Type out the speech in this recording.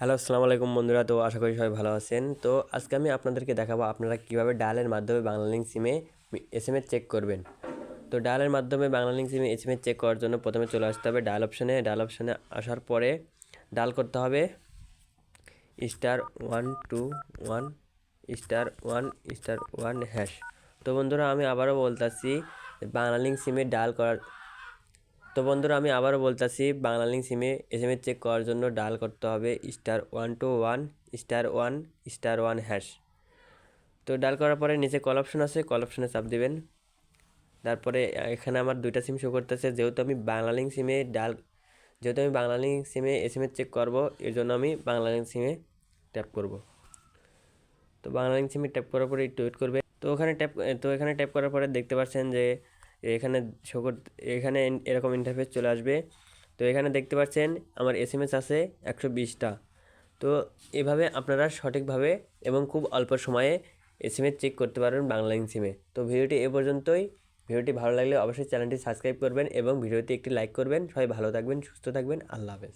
Hello, আসসালামু আলাইকুম বন্ধুরা। তো আশা করি সবাই ভালো আছেন। তো আজকে আমি আপনাদেরকে দেখাবো আপনারা কীভাবে ডায়ালের মাধ্যমে বাংলালিংক সিমে এসএমএস চেক করবেন। তো ডায়ালের মাধ্যমে বাংলালিংক সিমে এসএমএস চেক করার জন্য প্রথমে চলে আসতে হবে ডায়াল অপশানে। ডায়াল অপশানে আসার পরে ডায়াল করতে হবে *121 *1 হ্যাশ। তো বন্ধুরা আমি আবারও বলতেছি বাংলালিংক সিমে ডায়াল করার বাংলালিংক সিমে এসএমএস চেক করার জন্য ডায়াল করতে হবে *121 *1 হ্যাশ। তো ডায়াল করার পরে নিচে কল অপশন আছে, কল অপশনে চাপ দিবেন। তারপরে এখানে আমার দুইটা সিম শো করতেছে, যেহেতু আমি বাংলালিংক সিমে এসএমএস চেক করব, এর জন্য আমি বাংলালিংক সিমে ট্যাপ করব। তো বাংলালিংক সিমে ট্যাপ করার পরে একটু ওয়েট করবে। এখানে ট্যাপ করার পরে দেখতে পাচ্ছেন যে এখানে এখানে এরকম ইন্টারফেস চলে আসবে। তো এখানে দেখতে পাচ্ছেন আমার এসএমএস আছে 120টা। তো এভাবে আপনারা সঠিকভাবে এবং খুব অল্প সময়ে এসএমএস চেক করতে পারবেন বাংলালিংক সিমে। তো ভিডিওটি এ পর্যন্তই। ভিডিওটি ভালো লাগলে অবশ্যই চ্যানেলটি সাবস্ক্রাইব করবেন এবং ভিডিওতে একটি লাইক করবেন। সবাই ভালো থাকবেন, সুস্থ থাকবেন। আল্লাহ হাফেজ।